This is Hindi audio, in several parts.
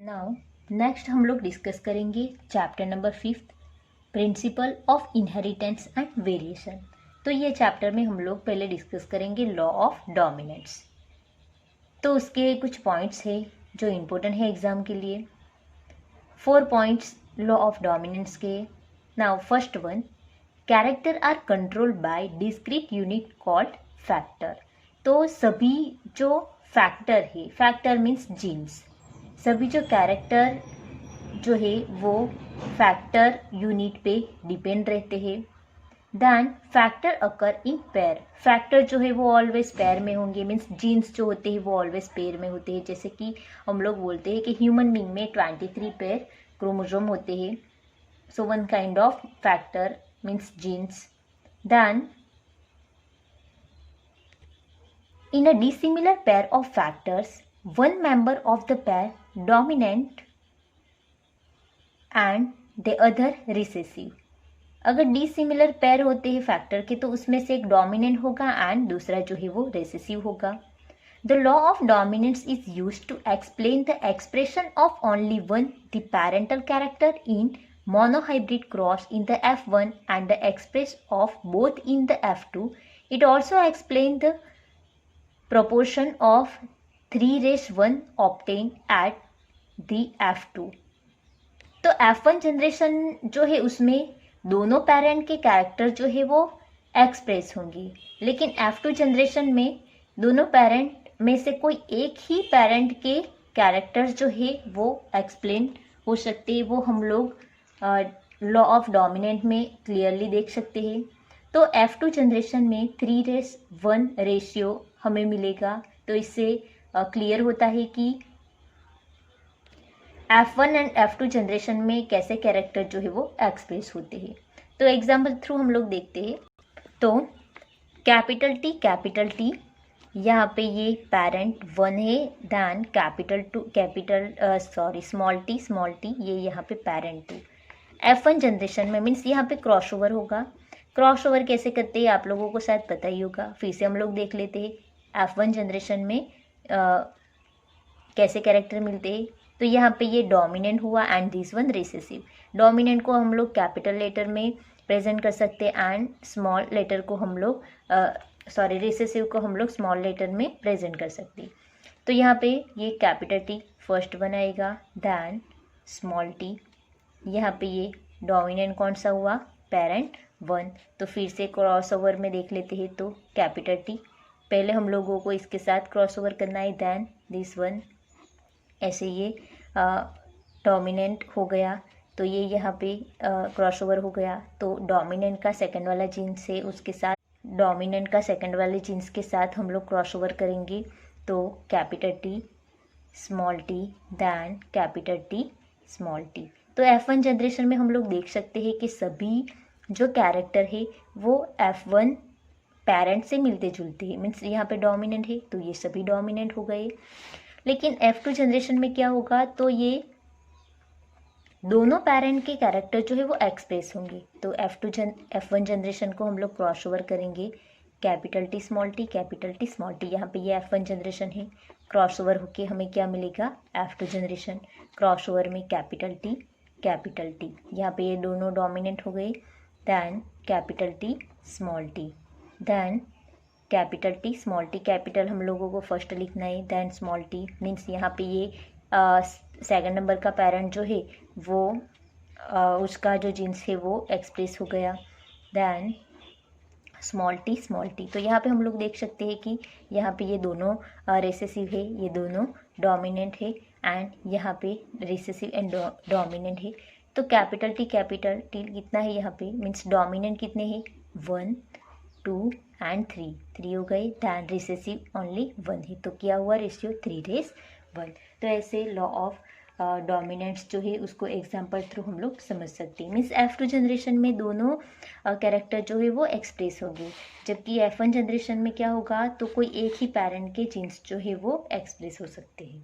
नाउ नेक्स्ट हम लोग डिस्कस करेंगे chapter number 5 principle of inheritance and variation. तो ये चैप्टर में हम लोग पहले डिस्कस करेंगे लॉ ऑफ डोमिनेंस। तो उसके कुछ पॉइंट्स है जो इम्पोर्टेंट है एग्जाम के लिए। 4 पॉइंट्स लॉ ऑफ डोमिनेंस के। Now first one, character are controlled by discrete unit called factor. तो सभी जो फैक्टर है, फैक्टर मीन्स जीन्स, सभी जो कैरेक्टर जो है वो फैक्टर यूनिट पे डिपेंड रहते हैं। Then factor occur in pair, factor जो है वो ऑलवेज पेयर में होंगे, मीन्स जीन्स जो होते हैं वो ऑलवेज पेयर में होते हैं। जैसे कि हम लोग बोलते हैं कि ह्यूमन बीइंग में 23 पेयर क्रोमोसोम होते हैं। So one kind of factor means genes. Then in a dissimilar pair of factors, one member of the pair dominant and the other recessive। अगर डिसिमिलर पेयर होते हैं फैक्टर के तो उसमें से एक डोमिनेंट होगा एंड दूसरा जो है वो रेसेसिव होगा। The law of dominance is used to explain the expression of only one the parental character in monohybrid cross in the F1 and the express of both in the F2. It also explains the proportion of 3:1 obtained at the F2। तो F1 जनरेशन जो है उसमें दोनों पेरेंट के कैरेक्टर जो है वो एक्सप्रेस होंगी, लेकिन F2 जनरेशन में दोनों पेरेंट में से कोई एक ही पेरेंट के कैरेक्टर्स जो है वो एक्सप्लेन हो सकते हैं। वो हम लोग लॉ ऑफ डोमिनेंट में क्लियरली देख सकते हैं। तो F2 जनरेशन में 3:1 रेशियो हमें मिलेगा। तो इससे क्लियर होता है कि F1 एंड F2 जनरेशन में कैसे कैरेक्टर जो है वो एक्सप्रेस होते हैं। तो एग्जाम्पल थ्रू हम लोग देखते हैं। तो कैपिटल टी यहाँ पे ये पेरेंट 1 है, देन स्मॉल टी ये यहाँ पे पेरेंट 2। F1 जनरेशन में मीन्स यहाँ पे क्रॉसओवर होगा। क्रॉसओवर कैसे करते हैं आप लोगों को शायद पता ही होगा, फिर से हम लोग देख लेते हैं। F1 जनरेशन में कैसे कैरेक्टर मिलते हैं। तो यहाँ पे ये डोमिनेंट हुआ and this one recessive. Dominant को हम लोग कैपिटल लेटर में प्रेजेंट कर सकते हैं एंड स्मॉल लेटर को हम लोग रिसेसिव को हम लोग स्मॉल लेटर में प्रेजेंट कर सकते हैं। तो यहाँ पे ये कैपिटल टी फर्स्ट वन आएगा, देन स्मॉल टी। यहाँ पे ये डोमिनेंट कौन सा हुआ, पेरेंट 1। तो फिर से क्रॉस ओवर में देख लेते हैं। तो कैपिटल टी पहले हम लोगों को इसके साथ क्रॉस ओवर करना है, देन दिस वन, ऐसे ये डोमिनेंट हो गया। तो ये यहाँ पे क्रॉस ओवर हो गया। तो डोमिनेंट का सेकंड वाला जीन्स है उसके साथ, डोमिनेंट का सेकंड वाले जीन्स के साथ हम लोग क्रॉस ओवर करेंगे। तो capital T small T, then capital T small T. तो F1 जनरेशन में हम लोग देख सकते हैं कि सभी जो कैरेक्टर है वो F1 पेरेंट से मिलते जुलते हैं, मीन्स यहाँ पे डोमिनेंट है तो ये सभी डोमिनेंट हो गए। लेकिन F2 जनरेशन में क्या होगा, तो ये दोनों पेरेंट के कैरेक्टर जो है वो एक्सप्रेस होंगे। तो F1 जनरेशन को हम लोग क्रॉस ओवर करेंगे, capital T small T, capital T small T. यहाँ पे ये F1 जनरेशन है, क्रॉस ओवर होके हमें क्या मिलेगा, F2 जनरेशन। क्रॉस ओवर में कैपिटल टी, यहाँ पे ये दोनों डोमिनेंट हो गए। Then capital T small T, then capital T small T. Capital हम लोगों को फर्स्ट लिखना है, देन स्मॉल टी मीन्स यहाँ पे ये सेकंड नंबर का पेरेंट जो है वो उसका जो जीन्स है वो एक्सप्रेस हो गया, देन स्मॉल टी। तो यहाँ पे हम लोग देख सकते हैं कि यहाँ पे ये दोनों रेसेसिव है, ये दोनों डोमिनेंट है एंड यहाँ पे रेसेसिव एंड डोमिनेंट है। तो कैपिटल टी कितना है यहाँ पे, मीन्स डोमिनेंट कितने हैं, 1 2 एंड 3 हो गए, दैन रिसेसिव ओनली 1 है। तो क्या हुआ, रेशियो 3:1। तो ऐसे लॉ ऑफ डोमिनेंट्स जो है उसको एग्जाम्पल थ्रू हम लोग समझ सकते हैं। मीन्स F2 जनरेशन में दोनों कैरेक्टर जो है वो एक्सप्रेस होंगे, जबकि F1 जनरेशन में क्या होगा, तो कोई एक ही पेरेंट के जीन्स जो है वो एक्सप्रेस हो सकते हैं।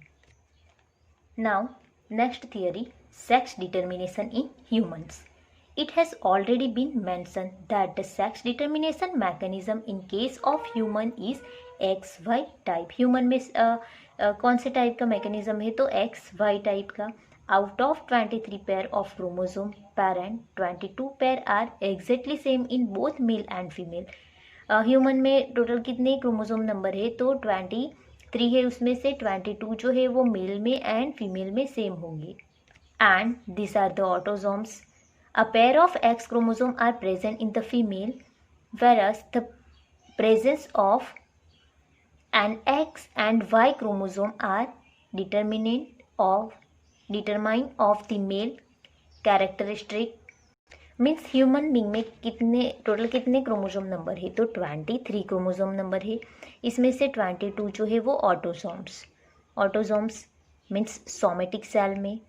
Now next theory, sex determination in humans. It has already been mentioned that the sex determination mechanism in case of human is X Y type. Human में कौन से टाइप का मैकेनिज्म है, तो एक्स वाई टाइप का। Out of 23 pair of chromosome parent 22 pair are exactly same in both male and female. Human में टोटल कितने क्रोमोसोम नंबर है, तो 23 है, उसमें से 22 जो है वो मेल में एंड फीमेल में सेम होंगे। And this are the autosomes. A pair of X chromosome are present in the female, whereas the presence of an X and Y chromosome are determined of the male characteristic। Means human being में टोटल कितने क्रोमोसोम नंबर है, तो 23 क्रोमोसोम नंबर है। इसमें से 22 जो है वो ऑटोसोम्स मीन्स सोमेटिक सेल में।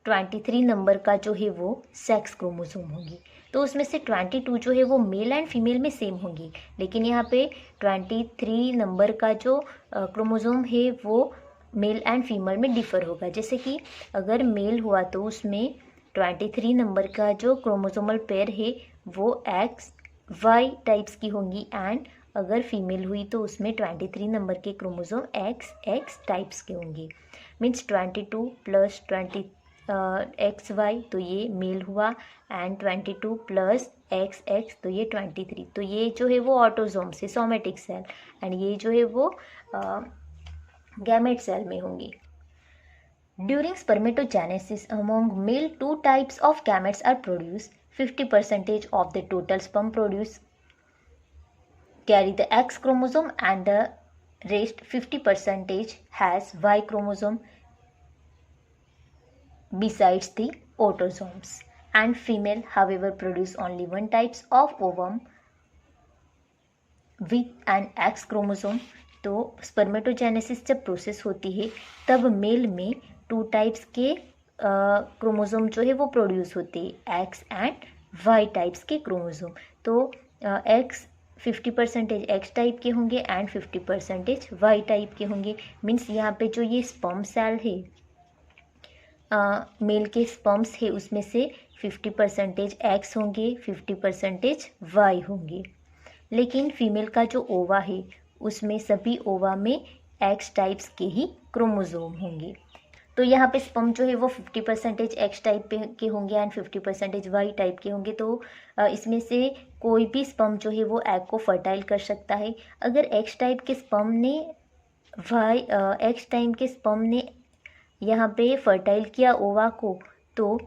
23 नंबर का जो है वो सेक्स क्रोमोसोम होगी, तो उसमें से 22 जो है वो मेल एंड फीमेल में सेम होंगी। लेकिन यहाँ पे 23 नंबर का जो क्रोमोसोम है वो मेल एंड फीमेल में डिफ़र होगा। जैसे कि अगर मेल हुआ तो उसमें 23 नंबर का जो क्रोमोसोमल पेयर है वो एक्स वाई टाइप्स की होंगी, एंड अगर फीमेल हुई तो उसमें 23 नंबर के क्रोमोसोम एक्स टाइप्स के होंगे। मीन्स 22 प्लस 20 एक्स वाई तो ये मेल हुआ, एंड 22 प्लस एक्स तो ये 23। तो ये जो है वो ऑटोसोम से सोमेटिक सेल, एंड ये जो है वो गैमेट सेल में होंगी। During spermatogenesis among male 2 types of gametes are produce. 50% of the total sperm produce carry the X chromosome and the rest 50% has Y chromosome besides the autosomes, and female however produce only 1 types of ovum with an X chromosome। तो स्पर्मेटोजेनेसिस जब प्रोसेस होती है तब मेल में 2 टाइप्स के क्रोमोसोम जो है वो प्रोड्यूस होते हैं, एक्स एंड वाई टाइप्स के क्रोमोसोम। तो एक्स 50% एक्स टाइप के होंगे एंड 50% वाई टाइप के होंगे। मीन्स यहाँ पे जो ये स्पर्म सेल है मेल के स्पर्म्स है उसमें से 50% एक्स होंगे, 50% वाई होंगे। लेकिन फीमेल का जो ओवा है उसमें सभी ओवा में एक्स टाइप्स के ही क्रोमोसोम होंगे। तो यहाँ पे स्पर्म जो है वो 50% एक्स टाइप के होंगे एंड 50% वाई टाइप के होंगे। तो इसमें से कोई भी स्पर्म जो है वो एग को फर्टाइल कर सकता है। अगर एक्स टाइप के स्पर्म ने एक्स टाइप के स्पर्म ने यहाँ पे फर्टाइल किया ओवा को, तो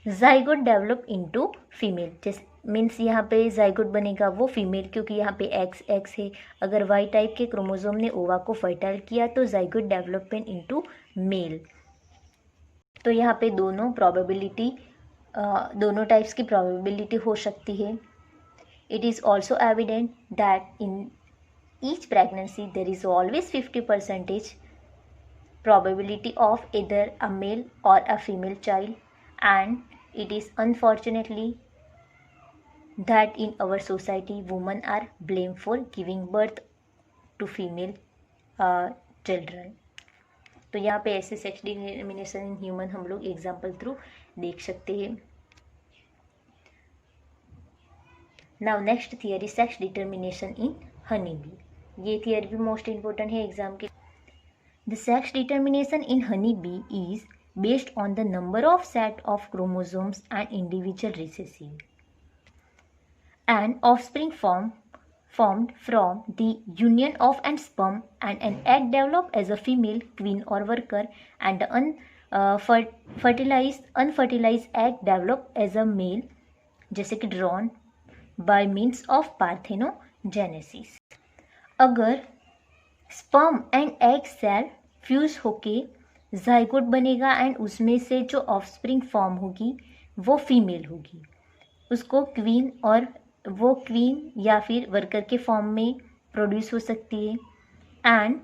जाइगोट डेवलप इनटू फीमेल। जैसे मीन्स यहाँ पे जाइगोट बनेगा वो फीमेल, क्योंकि यहाँ पे एक्स है। अगर वाई टाइप के क्रोमोसोम ने ओवा को फर्टाइल किया तो जाइगोट डेवलपमेंट इनटू मेल। तो यहाँ पे दोनों टाइप्स की प्रोबेबिलिटी हो सकती है। It is also evident that in each pregnancy there is always 50% probability of either a male or a female child, and it is unfortunately that in our society women are blamed for giving birth to female children। तो यहाँ पे ऐसे सेक्स डिटर्मिनेशन इन ह्यूमन हम लोग एग्जाम्पल थ्रू देख सकते हैं। Now next theory, sex determination in honey bee. ये थियरी भी मोस्ट इम्पोर्टेंट है एग्जाम के। The sex determination in honeybee is based on the number of set of chromosomes and individual recessive, and offspring formed from the union of an sperm and an egg develop as a female queen or worker, and the unfertilized egg develop as a male, जैसे कि drawn by means of parthenogenesis। अगर sperm and egg cell fuse होके जाइगोट बनेगा एंड उसमें से जो ऑफस्प्रिंग फॉर्म होगी वो फीमेल होगी, उसको क्वीन और वो क्वीन या फिर वर्कर के फॉर्म में प्रोड्यूस हो सकती है। एंड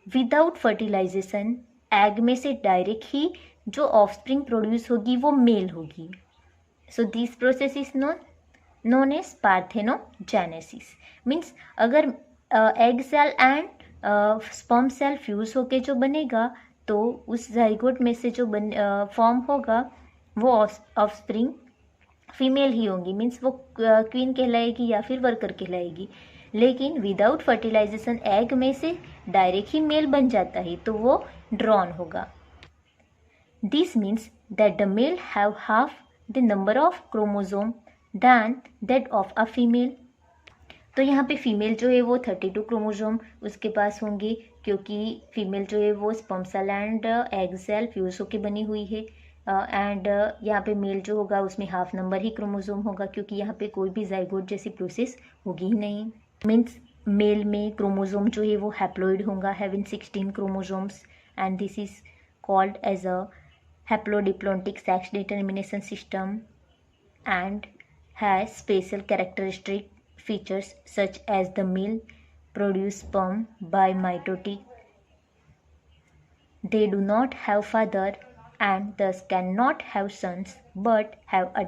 विदाउट फर्टिलाइजेशन एग में से डायरेक्ट ही जो ऑफस्प्रिंग प्रोड्यूस होगी वो मेल होगी। So this process is known as parthenogenesis. Means अगर egg cell and sperm cell fuse होके जो बनेगा तो उस जाइगोट में से जो फॉर्म होगा वो ऑफस्प्रिंग फीमेल ही होंगी। मीन्स वो क्वीन कहलाएगी या फिर वर्कर कहलाएगी। लेकिन विदाउट फर्टिलाइजेशन एग में से डायरेक्ट ही मेल बन जाता है तो वो ड्रॉन होगा। This means that the male have half the number of chromosome than that of a female. तो यहाँ पे फीमेल जो है वो 32 क्रोमोसोम उसके पास होंगे, क्योंकि फीमेल जो है वो sperm cell and egg cell fuse होकर बनी हुई है। एंड यहाँ पे मेल जो होगा उसमें हाफ नंबर ही क्रोमोसोम होगा, क्योंकि यहाँ पे कोई भी जाइगोट जैसी प्रोसेस होगी ही नहीं। मीन्स मेल में क्रोमोसोम जो है वो हैप्लॉइड होगा, having 16 chromosomes, and this is called as a haplodiplontic sex determination system and has special characteristic features such as the male produce sperm by mitotic. They do not have father and thus cannot have sons but have a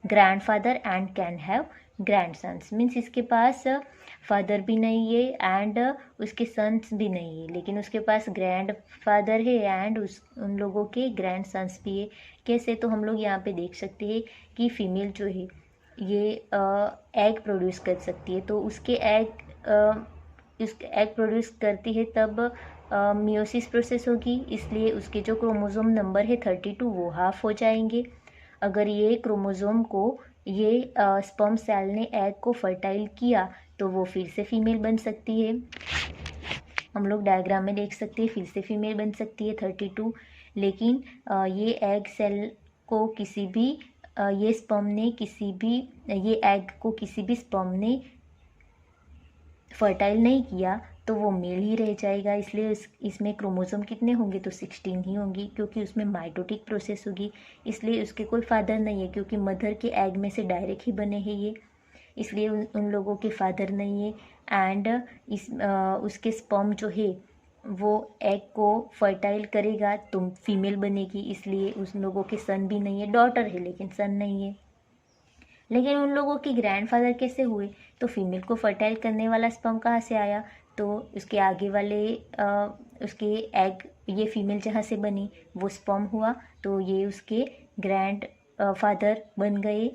grandfather and can have grandsons. Means इसके पास फादर भी नहीं है एंड उसके सन्स भी नहीं है, लेकिन उसके पास ग्रैंड फादर है एंड उन लोगों के ग्रैंड सन्स भी है। कैसे? तो हम लोग यहाँ पे देख सकते हैं कि फीमेल जो है ये एग प्रोड्यूस कर सकती है, तो उसके एग प्रोड्यूस करती है तब मियोसिस प्रोसेस होगी, इसलिए उसके जो क्रोमोसोम नंबर है 32 वो हाफ हो जाएंगे। अगर ये क्रोमोसोम को ये स्पर्म सेल ने एग को फर्टाइल किया तो वो फिर से फीमेल बन सकती है। हम लोग डायग्राम में देख सकते हैं फिर से फीमेल बन सकती है 32, लेकिन ये एग सेल को किसी भी ये स्पर्म ने किसी भी ये एग को किसी भी स्पर्म ने फर्टाइल नहीं किया तो वो मेल ही रह जाएगा। इसलिए इसमें क्रोमोसोम कितने होंगे? तो 16 ही होंगी, क्योंकि उसमें माइटोटिक प्रोसेस होगी, इसलिए उसके कोई फादर नहीं है, क्योंकि मदर के एग में से डायरेक्ट ही बने हैं ये, इसलिए उन लोगों के फादर नहीं है। एंड उसके स्पर्म जो है वो एग को फर्टाइल करेगा तो फीमेल बनेगी, इसलिए उन लोगों के सन भी नहीं है, डॉटर है लेकिन सन नहीं है। लेकिन उन लोगों के ग्रैंडफादर कैसे हुए? तो फीमेल को फर्टाइल करने वाला स्पर्म कहाँ से आया? तो उसके आगे वाले उसके एग, ये फीमेल जहाँ से बनी वो स्पर्म हुआ, तो ये उसके ग्रैंड फादर बन गए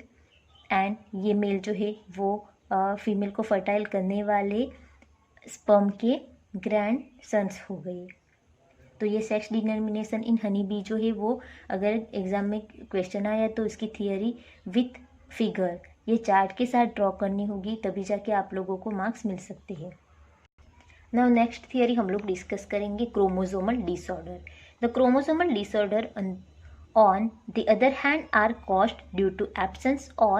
एंड ये मेल जो है वो फीमेल को फर्टाइल करने वाले स्पर्म के ग्रैंड सन्स हो गए। तो ये sex determination in honey bee जो है वो अगर एग्जाम में क्वेश्चन आया तो इसकी थियरी विथ फिगर ये चार्ट के साथ ड्रॉ करनी होगी, तभी जाके आप लोगों को मार्क्स मिल सकते हैं। नाउ नेक्स्ट थियरी हम लोग डिस्कस करेंगे chromosomal disorder. The chromosomal disorder on the other hand are caused due to absence or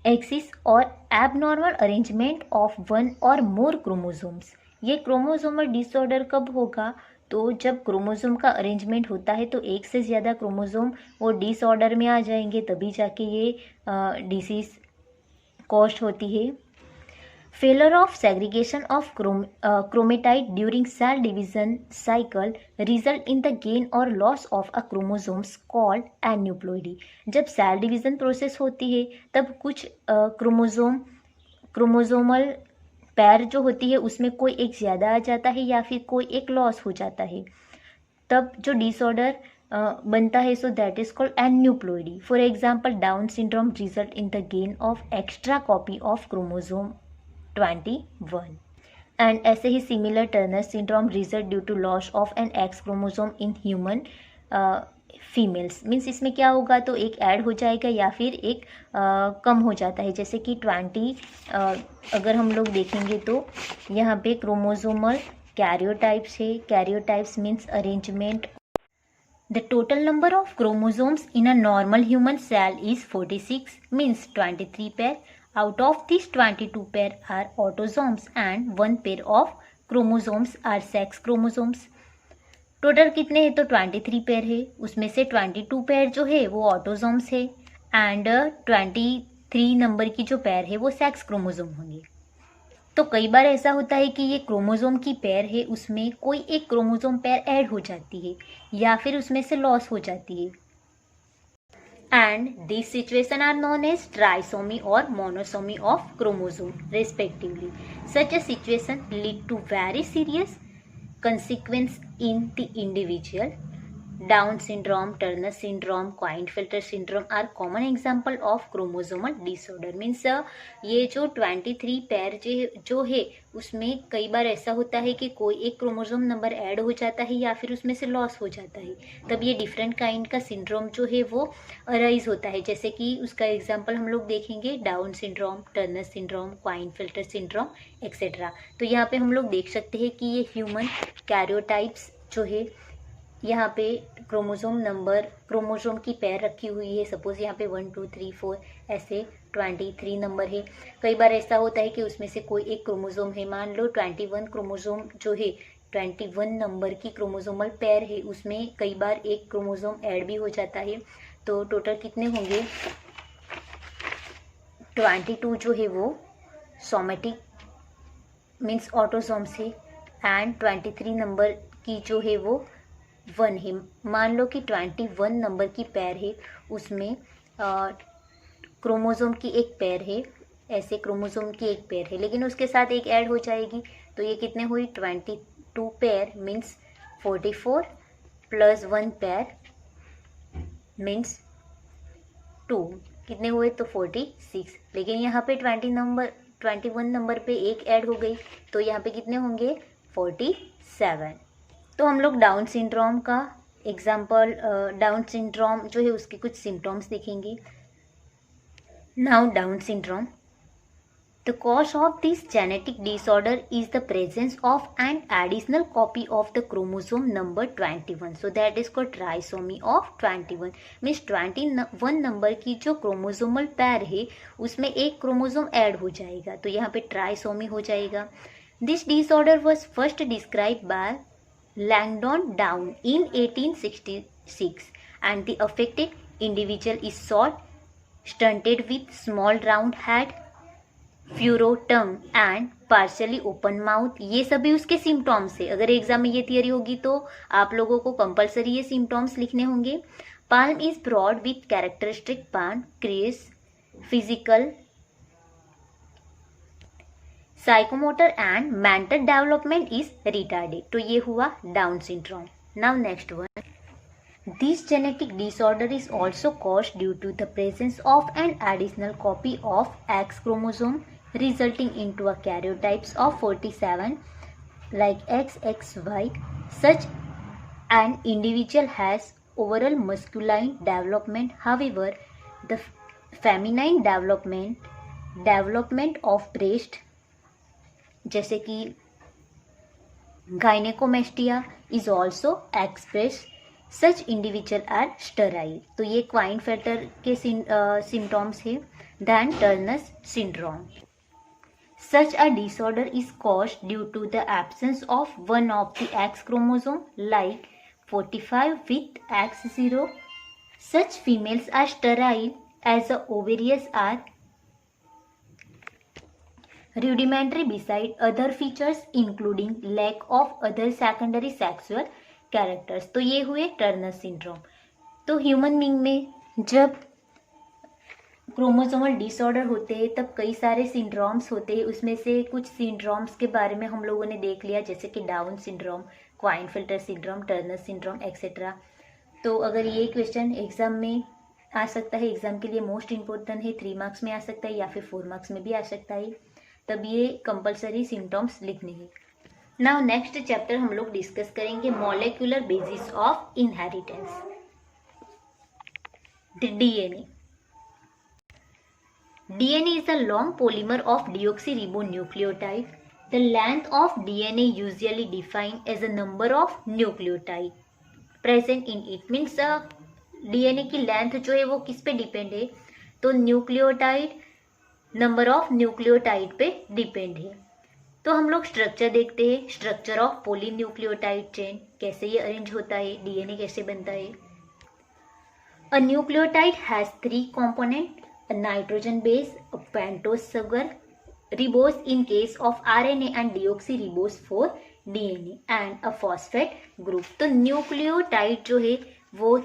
excess or abnormal arrangement of one or more chromosomes. ये क्रोमोसोमल डिसऑर्डर कब होगा? तो जब क्रोमोसोम का अरेंजमेंट होता है तो एक से ज़्यादा क्रोमोसोम वो डिसऑर्डर में आ जाएंगे, तभी जाके ये डिसीज कॉज होती है। Failure of segregation of chromatide during cell division cycle result in the gain or loss of a chromosomes called aneuploidy. जब सेल डिवीज़न प्रोसेस होती है तब कुछ क्रोमोसोमल पैर जो होती है उसमें कोई एक ज़्यादा आ जाता है या फिर कोई एक लॉस हो जाता है, तब जो डिसऑर्डर बनता है so that is called aneuploidy. For example Down syndrome result in the gain of extra copy of chromosome 21 and ऐसे ही similar Turner syndrome result due to loss of an X chromosome in human females. Means इसमें क्या होगा? तो एक ऐड हो जाएगा या फिर एक कम हो जाता है, जैसे कि 20 अगर हम लोग देखेंगे तो यहाँ पे क्रोमोसोमल कैरियोटाइप्स है। Karyotypes means arrangement. The total number of chromosomes in a normal human cell is 46, means 23 pair. Out of these 22 pair are autosomes and 1 pair of chromosomes are sex chromosomes. Total कितने हैं? तो 23 पेयर है, उसमें से 22 पेयर जो है वो ऑटोजोम्स है एंड 23 नंबर की जो पेयर है वो सेक्स क्रोमोसोम होंगे। तो कई बार ऐसा होता है कि ये क्रोमोसोम की पेयर है उसमें कोई एक क्रोमोसोम पेयर ऐड हो जाती है या फिर उसमें से लॉस हो जाती है, and this situation are known as trisomy और monosomy of chromosome respectively. Such a situation lead to very serious consequence in the individual Down syndrome, Turner syndrome, Klinefelter syndrome are common example of chromosomal disorder. Means ये जो 23 पैर जो है उसमें कई बार ऐसा होता है कि कोई एक क्रोमोसोम नंबर ऐड हो जाता है या फिर उसमें से लॉस हो जाता है, तब ये डिफरेंट काइंड का सिंड्रोम जो है वो अराइज होता है. जैसे कि उसका एग्जाम्पल हम लोग देखेंगे down syndrome, Turner syndrome, Klinefelter syndrome etcetera. तो यहाँ पे हम लोग देख सकते हैं कि ये ह्यूमन कैरियोटाइप्स जो है, यहाँ पे क्रोमोसोम की पैर रखी हुई है. सपोज यहाँ पे 1 2 3 4 ऐसे 23 नंबर है. कई बार ऐसा होता है कि उसमें से कोई एक क्रोमोसोम है, मान लो 21 क्रोमोसोम जो है 21 नंबर की क्रोमोसोमल पैर है, उसमें कई बार एक क्रोमोसोम ऐड भी हो जाता है. तो टोटल कितने होंगे, 22 जो है वो सोमेटिक मीन्स ऑटोसोम से एंड 23 नंबर की जो है वो 1 है. मान लो कि 21 नंबर की पैर है, उसमें क्रोमोसोम की एक पैर है, ऐसे क्रोमोसोम की एक पैर है, लेकिन उसके साथ एक ऐड हो जाएगी. तो ये कितने हुई, 22 पैर मीन्स 44 प्लस 1 पैर मीन्स 2, कितने हुए तो 46. लेकिन यहाँ पे 21 नंबर पे एक ऐड हो गई, तो यहाँ पे कितने होंगे 47. तो हम लोग डाउन सिंड्रोम का एग्जाम्पल, डाउन सिंड्रोम जो है उसके कुछ सिम्टम्स देखेंगे. Now down syndrome, the cause of this genetic disorder is the presence of an additional copy of the chromosome number 21. So that is called trisomy of 21. Means 21 number की जो क्रोमोसोमल पैर है उसमें एक क्रोमोसोम ऐड हो जाएगा, तो यहाँ पे ट्राइसोमी हो जाएगा. This disorder was first describe by Langdon Down in 1866, and the affected individual is short, stunted with small round head, furrow tongue and partially open mouth. ये सभी उसके सिम्टॉम्स है. अगर एग्जाम में ये थियरी होगी तो आप लोगों को कंपलसरी ये सिम्टॉम्स लिखने होंगे. Palm is broad with characteristic palm crease, physical, psychomotor and mental development is retarded. तो ये हुआ Down syndrome. Now next one, this genetic disorder is also caused due to the presence of an additional copy of X chromosome resulting into a karyotypes of 47 like XXY. Such an individual has overall masculine development. However, the feminine development of breast, जैसे कि gynaecomastia is also express. Such individual are sterile. तो ये क्लाइनफेल्टर के सिम्टॉम्स है. Than Turner syndrome, such a disorder is caused due to the absence of one of the X chromosome like 45 with X0. Such females are sterile as the ovaries are rudimentary beside other features including lack of other secondary sexual characters. तो ये हुए टर्नर सिंड्रोम. तो ह्यूमन बीइंग में जब क्रोमोसोमल डिसऑर्डर होते हैं तब कई सारे सिंड्रोम्स होते हैं. उसमें से कुछ सिंड्रोम्स के बारे में हम लोगों ने देख लिया, जैसे कि down syndrome, Klinefelter syndrome, Turner syndrome etcetera. तो अगर ये क्वेश्चन एग्जाम में आ सकता है, एग्जाम के लिए मोस्ट इंपॉर्टेंट है, 3 मार्क्स में आ सकता है या फिर 4 मार्क्स में भी आ सकता है, तब ये कंपलसरी सिम्टम्स लिखने हैं. नाउ नेक्स्ट चैप्टर हम लोग डिस्कस करेंगे molecular basis of inheritance, DNA. DNA is a long polymer of deoxyribonucleotide. The length of DNA usually defined as a number of nucleotide present in it. Means DNA की लेंथ जो है वो किस पे डिपेंड है, तो न्यूक्लियोटाइड, नंबर ऑफ न्यूक्लियोटाइड पे डिपेंड है. तो हम लोग स्ट्रक्चर देखते हैं, स्ट्रक्चर ऑफ पॉलीन्यूक्लियोटाइड चेन, कैसे ये अरेंज होता है, डीएनए कैसे बनता है. A nucleotide has 3 component, a nitrogen base, a pentose sugar, ribose in case of RNA and deoxyribose for DNA and a phosphate group. तो न्यूक्लियोटाइड जो है वो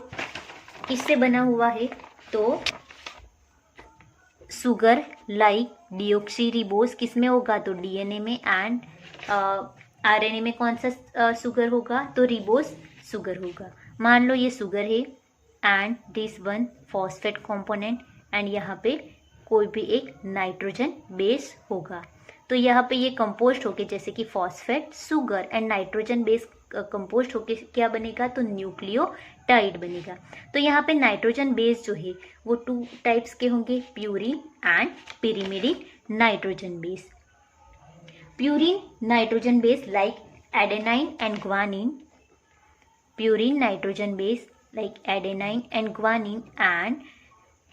किससे बना हुआ है, तो सुगर लाइक डीऑक्सीरिबोस किस में होगा, तो डीएनए में, एंड आरएनए में कौन सा सुगर होगा, तो रिबोस सुगर होगा. मान लो ये शुगर है and this one phosphate component and यहाँ पे कोई भी एक नाइट्रोजन बेस होगा। तो यहाँ पे ये कंपोस्ट होके जैसे कि phosphate, sugar and nitrogen base compost होके क्या बनेगा, तो न्यूक्लियोटाइड बनेगा। तो यहाँ पे नाइट्रोजन बेस जो है वो 2 टाइप्स के होंगे, purine and pyrimidine nitrogen base. Purine nitrogen base like adenine and guanine, purine nitrogen base like adenine and guanine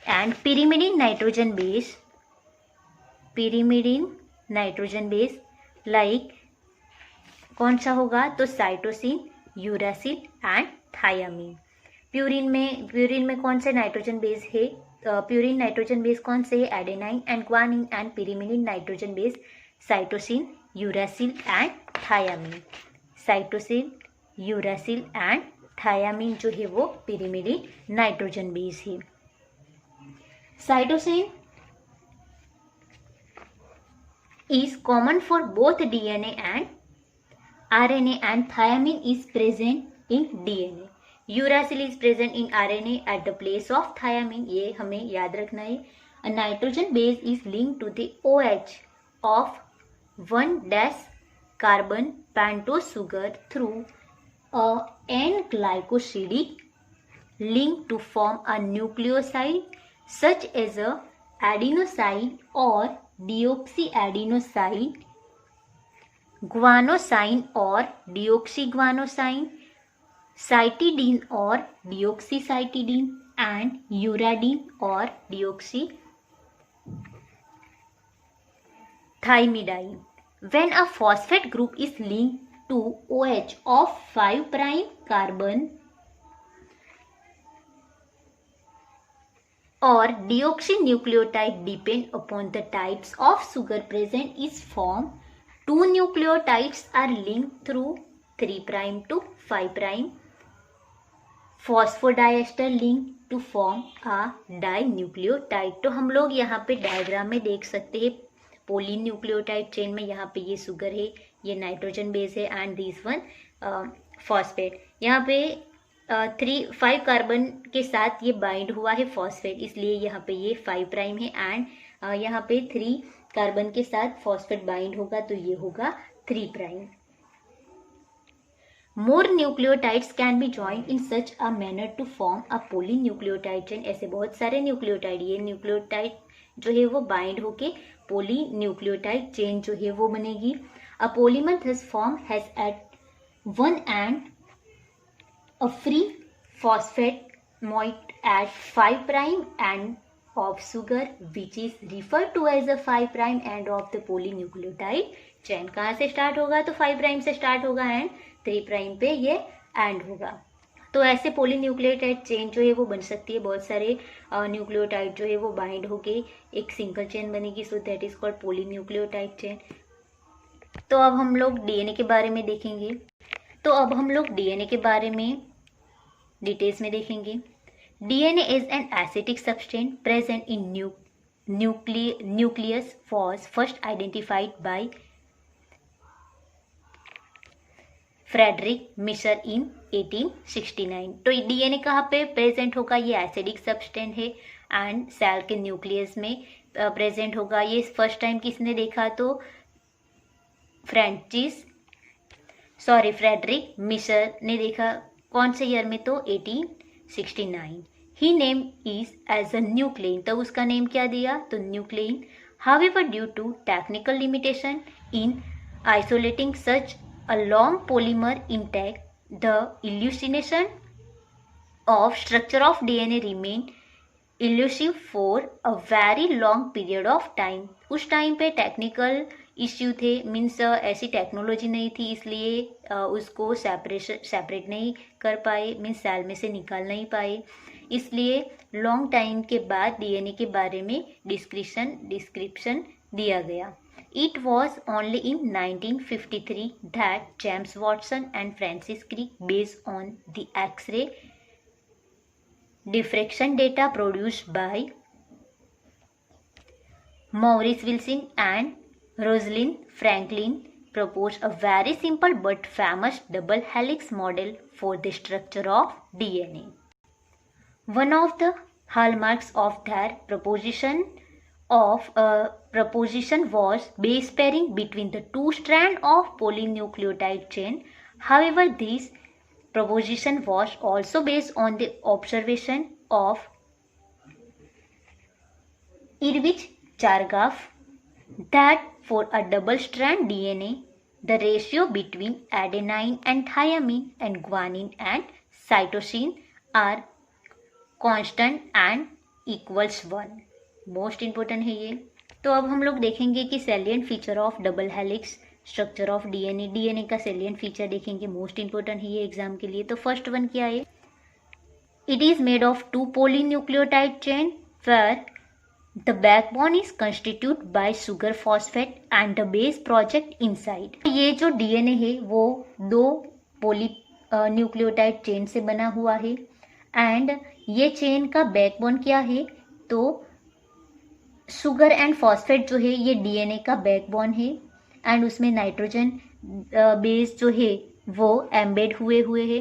and pyrimidine nitrogen base like कौन सा होगा, तो cytosine, uracil and thymine. Purine में कौन से नाइट्रोजन बेस है, प्यूरिन नाइट्रोजन बेस कौन से है, adenine and guanine and pyrimidine nitrogen base cytosine, uracil and thymine. Cytosine, uracil and thymine जो है वो pyrimidine नाइट्रोजन बेस है। Cytosine is common for both DNA and RNA and thiamine is present in DNA. Uracil is present in RNA at the place of thiamine. ये हमें याद रखना है। A nitrogen base is linked to the OH of 1' carbon pentose sugar through a N-glycosidic link to form a nucleoside such as a adenosine or deoxyadenosine, guanosine or deoxyguanosine, cytidine or deoxycytidine and uridine or deoxythymidine. When a phosphate group is linked to OH of 5' carbon or deoxynucleotide depend upon the types of sugar present is formed. 2 nucleotides are linked through 3' to 5' phosphodiester link to form a dinucleotide. तो हम लोग यहाँ पे डायग्राम में देख सकते हैं पोलीन्यूक्लियोटाइड चेन में यहाँ पे ये शुगर है, ये नाइट्रोजन बेस है एंड दिस वन फॉस्फेट। यहाँ पे 5 कार्बन के साथ ये बाइंड हुआ है फॉस्फेट, इसलिए यहाँ पे ये 5' है एंड यहाँ पे 3 कार्बन के साथ फॉस्फेट बाइंड होगा तो ये होगा 3'। More nucleotides can be joined in such a manner to form a polynucleotide chain. ऐसे बहुत सारे न्यूक्लियोटाइड, ये न्यूक्लियोटाइड जो है वो बाइंड होके पोलीन्यूक्लियोटाइड चेन जो है वो बनेगी। A polymer thus formed has at one end a free phosphate at 5' end of sugar which is referred to as the 5' end of the polynucleotide chain. कहाँ से स्टार्ट होगा, तो 5' से स्टार्ट होगा एंड 3' पे ये एंड होगा। तो ऐसे पोलीन्यूक्लियोटाइड चेन जो है वो बन सकती है, बहुत सारे न्यूक्लियोटाइड जो है वो बाइंड होके एक सिंगल चेन बनेगी, सो that is called polynucleotide chain. तो अब हम लोग डीएनए के बारे में देखेंगे। तो अब हम लोग डीएनए के बारे में डिटेल्स में देखेंगे। DNA is an acetic substance present in nucleus was first identified by Friedrich Miescher in 1869। तो डीएनए कहाँ पे प्रेजेंट होगा, ये एसिडिक सब्सटेंस है एंड सेल के न्यूक्लियस में प्रेजेंट होगा। ये फर्स्ट टाइम किसने देखा, तो फ्रेडरिक मिशर ने देखा। कौन से ईयर में, तो 1869। He name is as a nuclein, तो उसका नेम क्या दिया, तो nuclein. However due to technical limitation in isolating such a long polymer intact, the elucidation of structure of DNA remain elusive for a very long period of time. उस टाइम पे टेक्निकल इश्यू थे, मीन्स ऐसी टेक्नोलॉजी नहीं थी, इसलिए उसको सेपरेट नहीं कर पाए, मीन्स सेल में से निकाल नहीं पाए, इसलिए लॉन्ग टाइम के बाद डीएनए के बारे में डिस्क्रिप्शन दिया गया। It was only in 1953 that James Watson and Francis Crick, based on the X-ray diffraction data produced by Maurice Wilson and Rosalind Franklin, propose a very simple but famous double helix model for the structure of DNA. One of the hallmarks of their proposition was base pairing between the two strands of polynucleotide chain. However, this proposition was also based on the observation of Irwin-Chargaff that for a double-strand DNA, the ratio between adenine and thymine and guanine and cytosine are constant and equals 1. Most important है ये. तो अब हम लोग देखेंगे कि salient feature of double helix structure of DNA का सेलिएंट फीचर देखेंगे. मोस्ट इंपॉर्टेंट है ये एग्जाम के लिए. तो फर्स्ट वन क्या है? It is made of 2 polynucleotide chain where the backbone is constituted by sugar phosphate and the base project inside. ये जो डीएनए है वो 2 polynucleotide चेन से बना हुआ है एंड ये चेन का बैकबोन क्या है? तो सुगर एंड फॉस्फेट जो है ये डीएनए का बैकबोन है एंड उसमें नाइट्रोजन बेस जो है वो एम्बेड हुए है.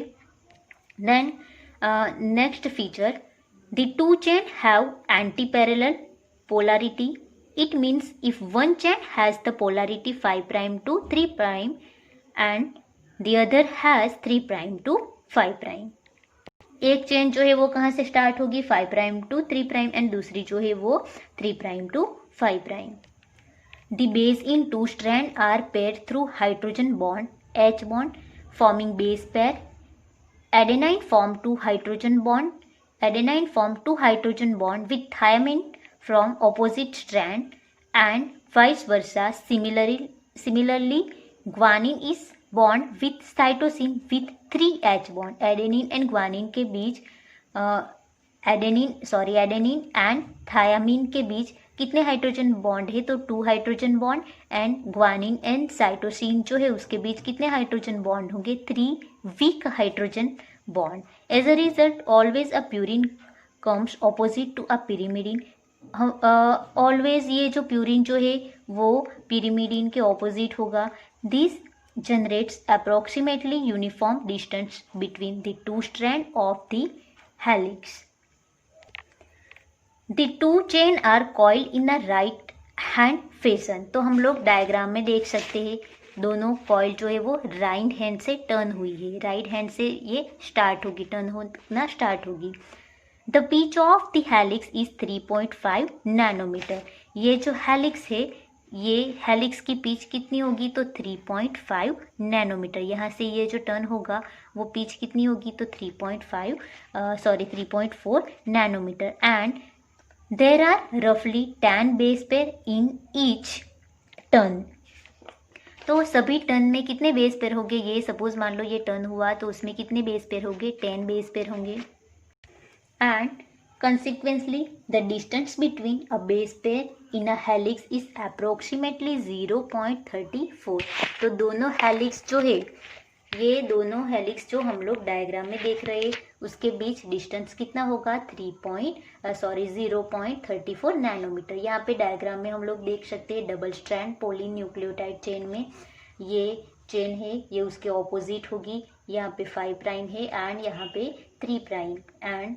Then next feature, the 2 chain have anti parallel polarity. It means if one chain has the polarity 5' to 3' and the other has 3' to 5'. एक चेन जो है वो कहाँ से स्टार्ट होगी? 5' to 3' एंड दूसरी जो है वो 3' to 5'. The base in 2 strands are paired through hydrogen bond H bond forming base pair. Adenine form 2 hydrogen bond with thymine from opposite strand and vice versa. Similarly, guanine is bond with cytosine with 3 H bond. Adenine and guanine के बीच adenine and thiamine के बीच कितने हाइड्रोजन बॉन्ड है? तो 2 hydrogen bond and guanine and cytosine जो है उसके बीच कितने हाइड्रोजन बॉन्ड होंगे? 3 weak hydrogen bond. As a result always a purine comes opposite a pyrimidine. Always ये जो प्यूरिन जो है वो pyrimidine के ऑपोजिट होगा. This generates approximately uniform distance between the 2 strands of the helix. The 2 chain are coiled in a right hand fashion. तो हम लोग डायग्राम में देख सकते हैं दोनों कॉइल जो है वो राइट हैंड से टर्न हुई है. राइट हैंड से ये स्टार्ट होगी, टर्न होना स्टार्ट होगी. The pitch of the helix is 3.5 nanometre. ये जो हेलिक्स है ये हेलिक्स की पिच कितनी होगी? तो 3.5 नैनोमीटर. यहाँ से ये जो टर्न होगा वो पिच कितनी होगी? तो 3.4 नैनोमीटर. एंड देर आर रफली 10 base pair in each turn. तो सभी टर्न में कितने बेस पेयर होंगे? ये सपोज मान लो ये टर्न हुआ तो उसमें कितने बेस पेयर होंगे? 10 बेस पेयर होंगे. And consequently the distance between a base pair in a helix is approximately 0.34. तो दोनों हेलिक्स जो है ये दोनों हेलिक्स जो हम लोग डायग्राम में देख रहे हैं उसके बीच डिस्टेंस कितना होगा? 0.34 नैनोमीटर. यहाँ पे डायग्राम में हम लोग देख सकते हैं डबल स्ट्रैंड पोलीन्यूक्लियोटाइड चेन में ये चेन है ये उसके ऑपोजिट होगी. यहाँ पे 5' है एंड यहाँ पे 3' एंड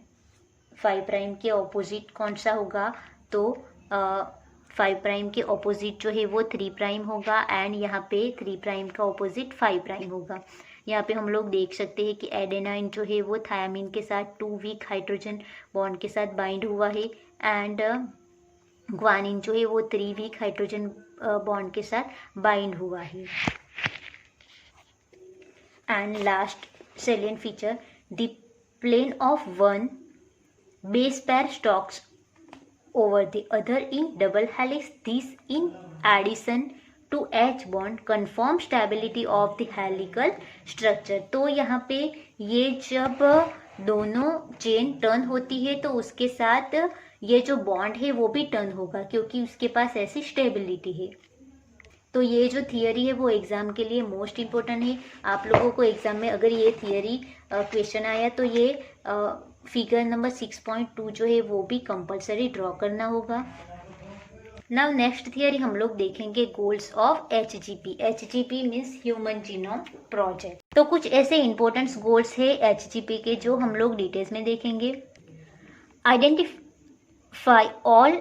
5' के ऑपोजिट कौन सा होगा? तो 5' के ऑपोजिट जो है वो 3' होगा एंड यहाँ पे 3' का ऑपोजिट 5' होगा. यहाँ पे हम लोग देख सकते हैं कि एडेनाइन जो है वो थायमिन के साथ 2 वीक हाइड्रोजन बॉन्ड के साथ बाइंड हुआ है एंड ग्वानिन जो है वो 3 वीक हाइड्रोजन बॉन्ड के साथ बाइंड हुआ है. And last salient feature, the plane of one base pair stalks over the other in double helix. This in addition to H bond confirm stability of the helical structure. तो यहाँ पे ये जब दोनों चेन टर्न होती है तो उसके साथ ये जो बॉन्ड है वो भी टर्न होगा क्योंकि उसके पास ऐसी स्टेबिलिटी है. तो ये जो थियरी है वो एग्जाम के लिए मोस्ट इम्पोर्टेंट है. आप लोगों को एग्जाम में अगर ये थियरी क्वेश्चन आया तो ये फिगर नंबर 6.2 जो है वो भी कंपलसरी ड्रॉ करना होगा. नाउ नेक्स्ट थियरी हम लोग देखेंगे goals of HGP। HGP means human genome project. तो कुछ ऐसे इंपॉर्टेंट गोल्स है HGP के जो हम लोग डिटेल्स में देखेंगे। Identify all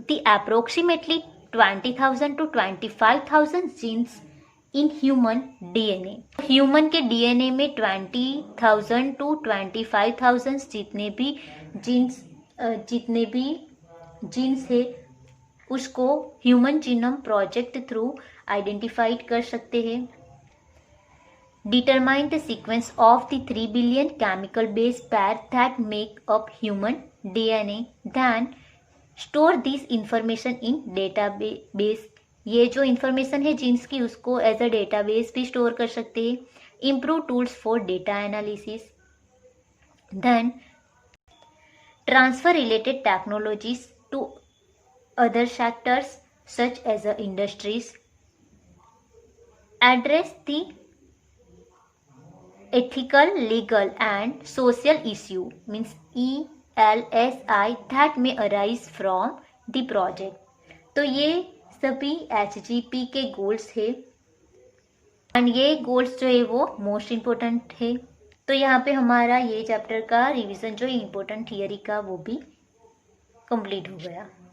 the approximately 20,000 to 25,000 genes in human DNA। Human के DNA में 20,000 to 25,000 जितने भी जीन्स है उसको human genome project through identified कर सकते हैं। Determine the sequence of the 3 billion chemical base pair that make up human DNA, then store this information in database. ये जो इंफॉर्मेशन है जीन्स की उसको एज अ डेटाबेस भी स्टोर कर सकते हैं। Improve tools for data analysis, then transfer related technologies to other sectors such as industries, address the ethical, legal and social issue means ELSI that may arise from the project। तो ये सभी HGP के गोल्स है एंड ये गोल्स जो है वो मोस्ट इम्पोर्टेंट है। तो यहाँ पे हमारा ये चैप्टर का रिवीजन जो इम्पोर्टेंट थियरी का वो भी कंप्लीट हो गया।